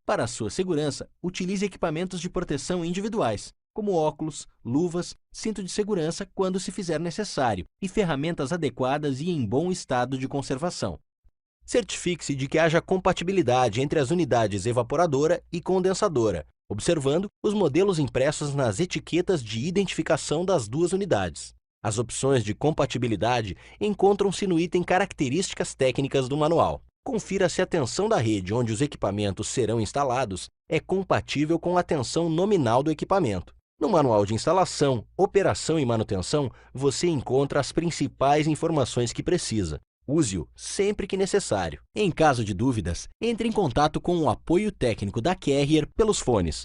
Para a sua segurança, utilize equipamentos de proteção individuais, como óculos, luvas, cinto de segurança quando se fizer necessário e ferramentas adequadas e em bom estado de conservação. Certifique-se de que haja compatibilidade entre as unidades evaporadora e condensadora, observando os modelos impressos nas etiquetas de identificação das duas unidades. As opções de compatibilidade encontram-se no item Características técnicas do manual. Confira se a tensão da rede onde os equipamentos serão instalados é compatível com a tensão nominal do equipamento. No manual de instalação, operação e manutenção, você encontra as principais informações que precisa. Use-o sempre que necessário. Em caso de dúvidas, entre em contato com o apoio técnico da Carrier pelos fones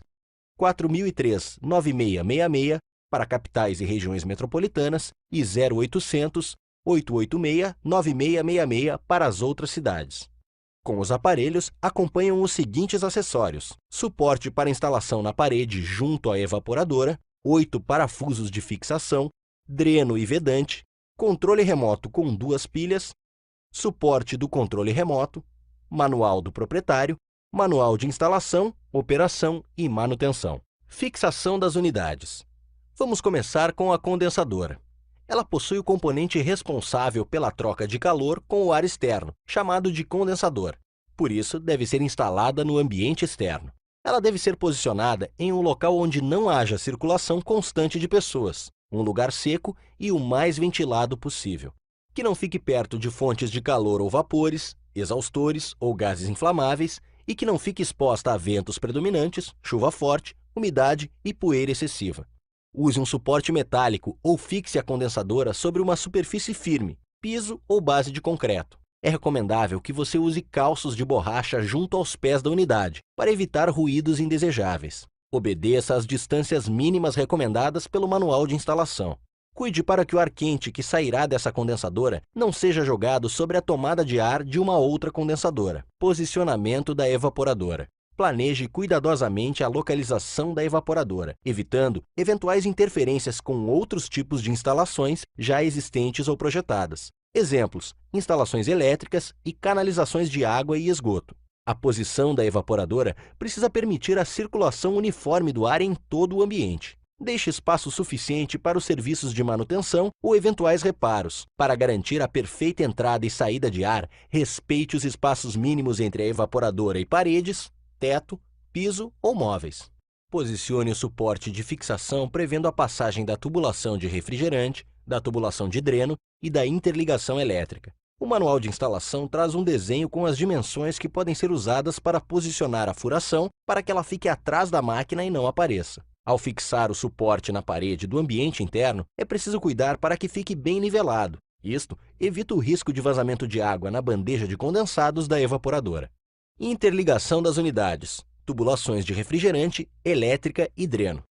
4003-9666 para capitais e regiões metropolitanas e 0800-886-9666 para as outras cidades. Com os aparelhos, acompanham os seguintes acessórios: suporte para instalação na parede junto à evaporadora, 8 parafusos de fixação, dreno e vedante, controle remoto com 2 pilhas, suporte do controle remoto, manual do proprietário, manual de instalação, operação e manutenção. Fixação das unidades. Vamos começar com a condensadora. Ela possui o componente responsável pela troca de calor com o ar externo, chamado de condensador. Por isso, deve ser instalada no ambiente externo. Ela deve ser posicionada em um local onde não haja circulação constante de pessoas, um lugar seco e o mais ventilado possível. Que não fique perto de fontes de calor ou vapores, exaustores ou gases inflamáveis e que não fique exposta a ventos predominantes, chuva forte, umidade e poeira excessiva. Use um suporte metálico ou fixe a condensadora sobre uma superfície firme, piso ou base de concreto. É recomendável que você use calços de borracha junto aos pés da unidade, para evitar ruídos indesejáveis. Obedeça às distâncias mínimas recomendadas pelo manual de instalação. Cuide para que o ar quente que sairá dessa condensadora não seja jogado sobre a tomada de ar de uma outra condensadora. Posicionamento da evaporadora. Planeje cuidadosamente a localização da evaporadora, evitando eventuais interferências com outros tipos de instalações já existentes ou projetadas. Exemplos: instalações elétricas e canalizações de água e esgoto. A posição da evaporadora precisa permitir a circulação uniforme do ar em todo o ambiente. Deixe espaço suficiente para os serviços de manutenção ou eventuais reparos. Para garantir a perfeita entrada e saída de ar, respeite os espaços mínimos entre a evaporadora e paredes, teto, piso ou móveis. Posicione o suporte de fixação prevendo a passagem da tubulação de refrigerante, da tubulação de dreno e da interligação elétrica. O manual de instalação traz um desenho com as dimensões que podem ser usadas para posicionar a furação para que ela fique atrás da máquina e não apareça. Ao fixar o suporte na parede do ambiente interno, é preciso cuidar para que fique bem nivelado. Isto evita o risco de vazamento de água na bandeja de condensados da evaporadora. Interligação das unidades, tubulações de refrigerante, elétrica e dreno.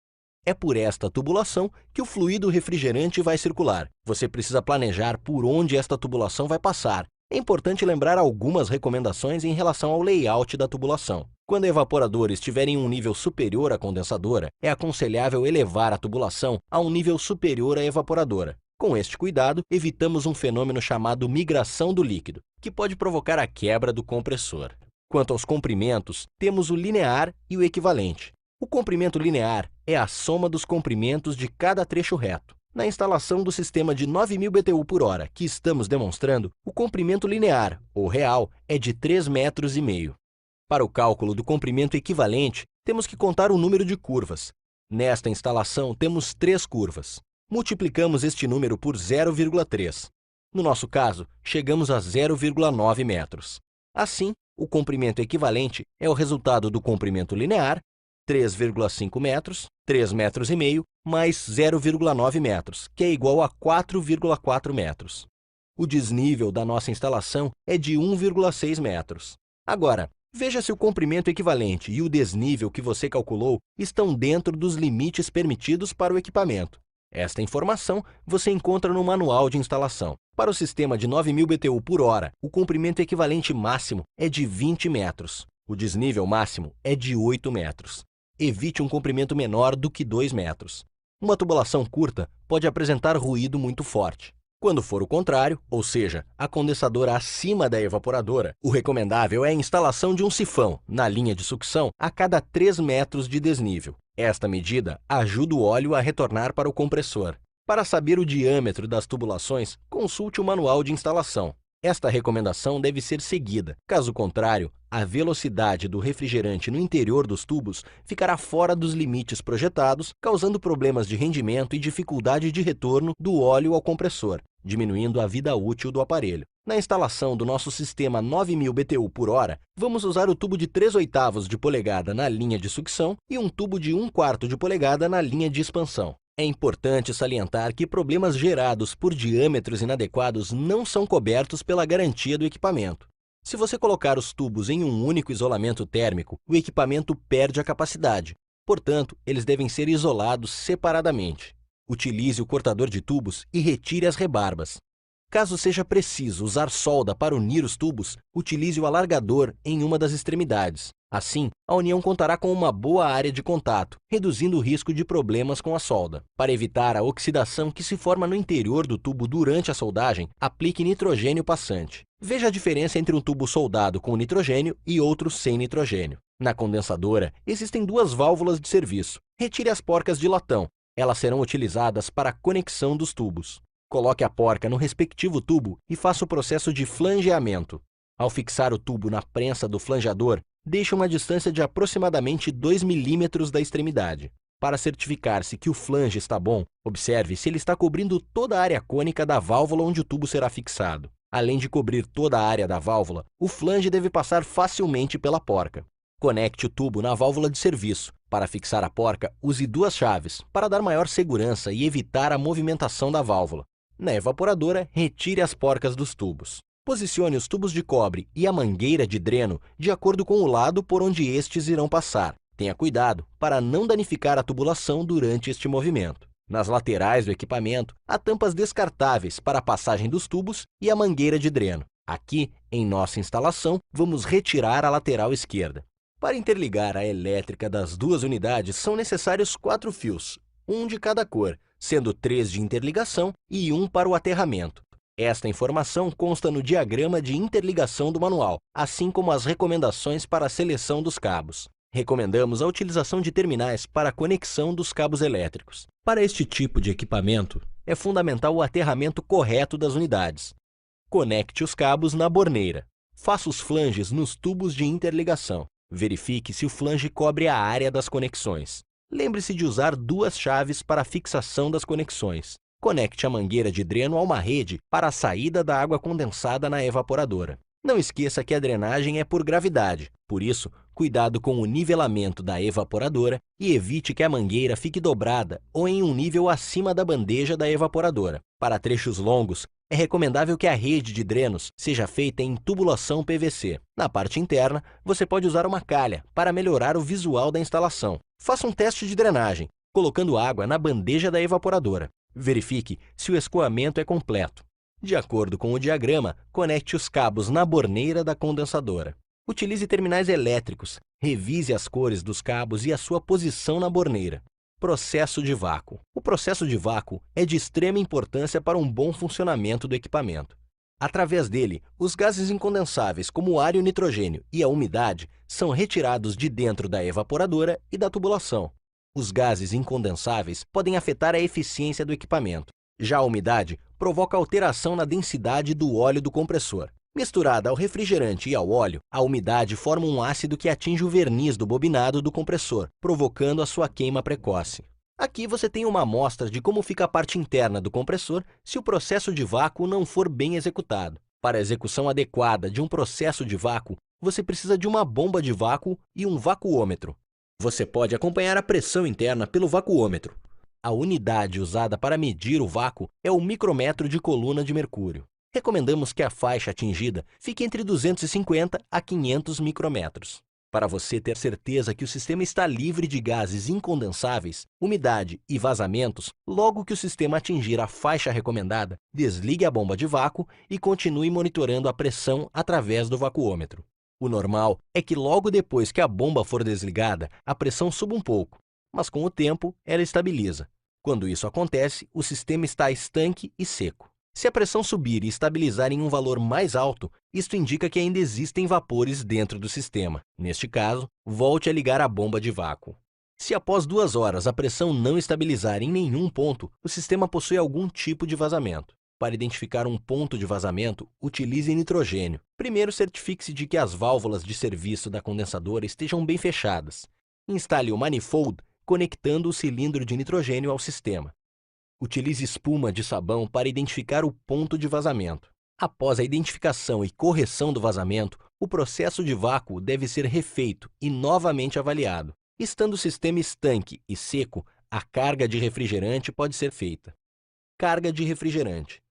É por esta tubulação que o fluido refrigerante vai circular. Você precisa planejar por onde esta tubulação vai passar. É importante lembrar algumas recomendações em relação ao layout da tubulação. Quando a evaporadora estiver em um nível superior à condensadora, é aconselhável elevar a tubulação a um nível superior à evaporadora. Com este cuidado, evitamos um fenômeno chamado migração do líquido, que pode provocar a quebra do compressor. Quanto aos comprimentos, temos o linear e o equivalente. O comprimento linear é a soma dos comprimentos de cada trecho reto. Na instalação do sistema de 9.000 BTU por hora que estamos demonstrando, o comprimento linear, ou real, é de 3,5 metros. Para o cálculo do comprimento equivalente, temos que contar o número de curvas. Nesta instalação, temos 3 curvas. Multiplicamos este número por 0,3. No nosso caso, chegamos a 0,9 metros. Assim, o comprimento equivalente é o resultado do comprimento linear, 3,5 metros, 3,5 metros, mais 0,9 metros, que é igual a 4,4 metros. O desnível da nossa instalação é de 1,6 metros. Agora, veja se o comprimento equivalente e o desnível que você calculou estão dentro dos limites permitidos para o equipamento. Esta informação você encontra no manual de instalação. Para o sistema de 9.000 BTU por hora, o comprimento equivalente máximo é de 20 metros. O desnível máximo é de 8 metros. Evite um comprimento menor do que 2 metros. Uma tubulação curta pode apresentar ruído muito forte. Quando for o contrário, ou seja, a condensadora acima da evaporadora, o recomendável é a instalação de um sifão na linha de sucção a cada 3 metros de desnível. Esta medida ajuda o óleo a retornar para o compressor. Para saber o diâmetro das tubulações, consulte o manual de instalação. Esta recomendação deve ser seguida. Caso contrário, a velocidade do refrigerante no interior dos tubos ficará fora dos limites projetados, causando problemas de rendimento e dificuldade de retorno do óleo ao compressor, diminuindo a vida útil do aparelho. Na instalação do nosso sistema 9000 BTU por hora, vamos usar o tubo de 3/8 de polegada na linha de sucção e um tubo de 1/4 de polegada na linha de expansão. É importante salientar que problemas gerados por diâmetros inadequados não são cobertos pela garantia do equipamento. Se você colocar os tubos em um único isolamento térmico, o equipamento perde a capacidade. Portanto, eles devem ser isolados separadamente. Utilize o cortador de tubos e retire as rebarbas. Caso seja preciso usar solda para unir os tubos, utilize o alargador em uma das extremidades. Assim, a união contará com uma boa área de contato, reduzindo o risco de problemas com a solda. Para evitar a oxidação que se forma no interior do tubo durante a soldagem, aplique nitrogênio passante. Veja a diferença entre um tubo soldado com nitrogênio e outro sem nitrogênio. Na condensadora, existem 2 válvulas de serviço. Retire as porcas de latão. Elas serão utilizadas para a conexão dos tubos. Coloque a porca no respectivo tubo e faça o processo de flangeamento. Ao fixar o tubo na prensa do flangeador, deixe uma distância de aproximadamente 2 milímetros da extremidade. Para certificar-se que o flange está bom, observe se ele está cobrindo toda a área cônica da válvula onde o tubo será fixado. Além de cobrir toda a área da válvula, o flange deve passar facilmente pela porca. Conecte o tubo na válvula de serviço. Para fixar a porca, use 2 chaves, para dar maior segurança e evitar a movimentação da válvula. Na evaporadora, retire as porcas dos tubos. Posicione os tubos de cobre e a mangueira de dreno de acordo com o lado por onde estes irão passar. Tenha cuidado para não danificar a tubulação durante este movimento. Nas laterais do equipamento, há tampas descartáveis para a passagem dos tubos e a mangueira de dreno. Aqui, em nossa instalação, vamos retirar a lateral esquerda. Para interligar a elétrica das 2 unidades, são necessários 4 fios, um de cada cor, sendo 3 de interligação e 1 para o aterramento. Esta informação consta no diagrama de interligação do manual, assim como as recomendações para a seleção dos cabos. Recomendamos a utilização de terminais para a conexão dos cabos elétricos. Para este tipo de equipamento, é fundamental o aterramento correto das unidades. Conecte os cabos na borneira. Faça os flanges nos tubos de interligação. Verifique se o flange cobre a área das conexões. Lembre-se de usar 2 chaves para a fixação das conexões. Conecte a mangueira de dreno a uma rede para a saída da água condensada na evaporadora. Não esqueça que a drenagem é por gravidade, por isso, cuidado com o nivelamento da evaporadora e evite que a mangueira fique dobrada ou em um nível acima da bandeja da evaporadora. Para trechos longos, é recomendável que a rede de drenos seja feita em tubulação PVC. Na parte interna, você pode usar uma calha para melhorar o visual da instalação. Faça um teste de drenagem, colocando água na bandeja da evaporadora. Verifique se o escoamento é completo. De acordo com o diagrama, conecte os cabos na borneira da condensadora. Utilize terminais elétricos. Revise as cores dos cabos e a sua posição na borneira. Processo de vácuo. O processo de vácuo é de extrema importância para um bom funcionamento do equipamento. Através dele, os gases incondensáveis, como o ar e o nitrogênio e a umidade, são retirados de dentro da evaporadora e da tubulação. Os gases incondensáveis podem afetar a eficiência do equipamento. Já a umidade provoca alteração na densidade do óleo do compressor. Misturada ao refrigerante e ao óleo, a umidade forma um ácido que atinge o verniz do bobinado do compressor, provocando a sua queima precoce. Aqui você tem uma amostra de como fica a parte interna do compressor se o processo de vácuo não for bem executado. Para a execução adequada de um processo de vácuo, você precisa de uma bomba de vácuo e um vacuômetro. Você pode acompanhar a pressão interna pelo vacuômetro. A unidade usada para medir o vácuo é o micrômetro de coluna de mercúrio. Recomendamos que a faixa atingida fique entre 250 a 500 micrômetros. Para você ter certeza que o sistema está livre de gases incondensáveis, umidade e vazamentos, logo que o sistema atingir a faixa recomendada, desligue a bomba de vácuo e continue monitorando a pressão através do vacuômetro. O normal é que logo depois que a bomba for desligada, a pressão suba um pouco, mas com o tempo ela estabiliza. Quando isso acontece, o sistema está estanque e seco. Se a pressão subir e estabilizar em um valor mais alto, isto indica que ainda existem vapores dentro do sistema. Neste caso, volte a ligar a bomba de vácuo. Se após 2 horas a pressão não estabilizar em nenhum ponto, o sistema possui algum tipo de vazamento. Para identificar um ponto de vazamento, utilize nitrogênio. Primeiro, certifique-se de que as válvulas de serviço da condensadora estejam bem fechadas. Instale o manifold conectando o cilindro de nitrogênio ao sistema. Utilize espuma de sabão para identificar o ponto de vazamento. Após a identificação e correção do vazamento, o processo de vácuo deve ser refeito e novamente avaliado. Estando o sistema estanque e seco, a carga de refrigerante pode ser feita. Carga de refrigerante.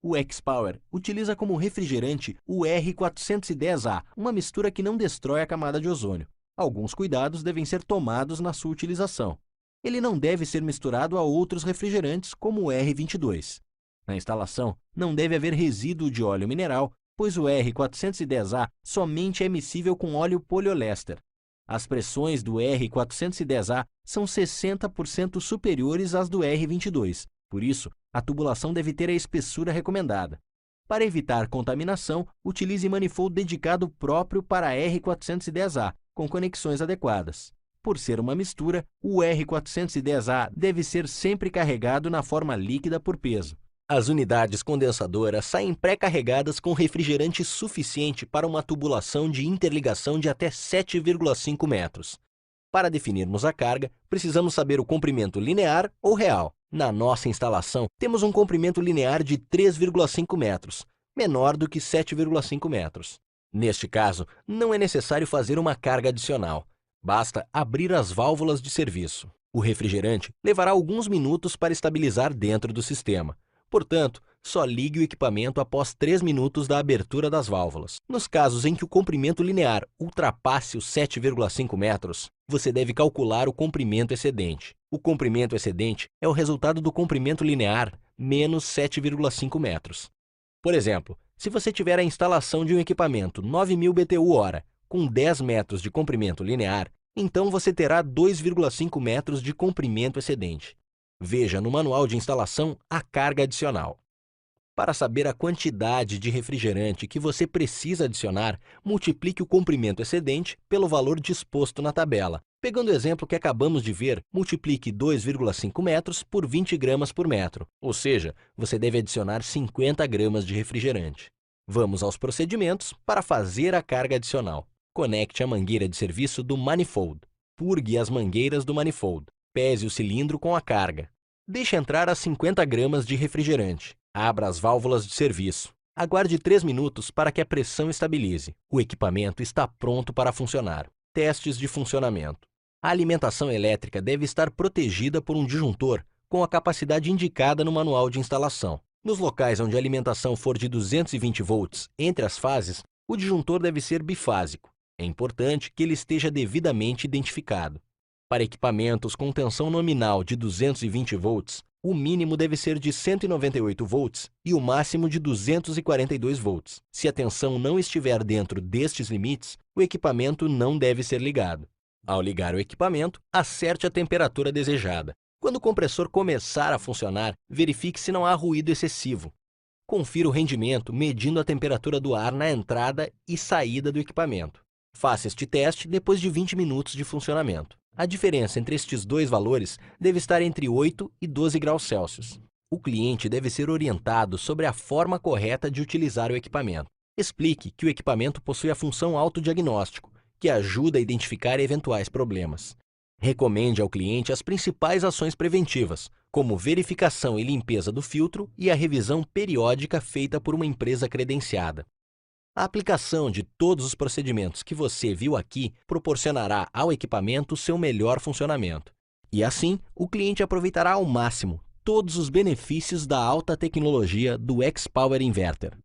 O X-Power utiliza como refrigerante o R410A, uma mistura que não destrói a camada de ozônio. Alguns cuidados devem ser tomados na sua utilização. Ele não deve ser misturado a outros refrigerantes como o R22. Na instalação, não deve haver resíduo de óleo mineral, pois o R410A somente é miscível com óleo poliéster. As pressões do R410A são 60% superiores às do R22, por isso, a tubulação deve ter a espessura recomendada. Para evitar contaminação, utilize manifold dedicado próprio para R410A, com conexões adequadas. Por ser uma mistura, o R410A deve ser sempre carregado na forma líquida por peso. As unidades condensadoras saem pré-carregadas com refrigerante suficiente para uma tubulação de interligação de até 7,5 metros. Para definirmos a carga, precisamos saber o comprimento linear ou real. Na nossa instalação, temos um comprimento linear de 3,5 metros, menor do que 7,5 metros. Neste caso, não é necessário fazer uma carga adicional. Basta abrir as válvulas de serviço. O refrigerante levará alguns minutos para estabilizar dentro do sistema. Portanto, só ligue o equipamento após 3 minutos da abertura das válvulas. Nos casos em que o comprimento linear ultrapasse os 7,5 metros, você deve calcular o comprimento excedente. O comprimento excedente é o resultado do comprimento linear menos 7,5 metros. Por exemplo, se você tiver a instalação de um equipamento 9.000 BTU/hora com 10 metros de comprimento linear, então você terá 2,5 metros de comprimento excedente. Veja no manual de instalação a carga adicional. Para saber a quantidade de refrigerante que você precisa adicionar, multiplique o comprimento excedente pelo valor disposto na tabela. Pegando o exemplo que acabamos de ver, multiplique 2,5 metros por 20 gramas por metro, ou seja, você deve adicionar 50 gramas de refrigerante. Vamos aos procedimentos para fazer a carga adicional. Conecte a mangueira de serviço do manifold. Purgue as mangueiras do manifold. Pese o cilindro com a carga. Deixe entrar as 50 gramas de refrigerante. Abra as válvulas de serviço. Aguarde 3 minutos para que a pressão estabilize. O equipamento está pronto para funcionar. Testes de funcionamento. A alimentação elétrica deve estar protegida por um disjuntor com a capacidade indicada no manual de instalação. Nos locais onde a alimentação for de 220 volts entre as fases, o disjuntor deve ser bifásico. É importante que ele esteja devidamente identificado. Para equipamentos com tensão nominal de 220 volts, o mínimo deve ser de 198 volts e o máximo de 242 volts. Se a tensão não estiver dentro destes limites, o equipamento não deve ser ligado. Ao ligar o equipamento, acerte a temperatura desejada. Quando o compressor começar a funcionar, verifique se não há ruído excessivo. Confira o rendimento medindo a temperatura do ar na entrada e saída do equipamento. Faça este teste depois de 20 minutos de funcionamento. A diferença entre estes dois valores deve estar entre 8 e 12 graus Celsius. O cliente deve ser orientado sobre a forma correta de utilizar o equipamento. Explique que o equipamento possui a função autodiagnóstico, que ajuda a identificar eventuais problemas. Recomende ao cliente as principais ações preventivas, como verificação e limpeza do filtro e a revisão periódica feita por uma empresa credenciada. A aplicação de todos os procedimentos que você viu aqui proporcionará ao equipamento seu melhor funcionamento. E assim, o cliente aproveitará ao máximo todos os benefícios da alta tecnologia do X-Power Inverter.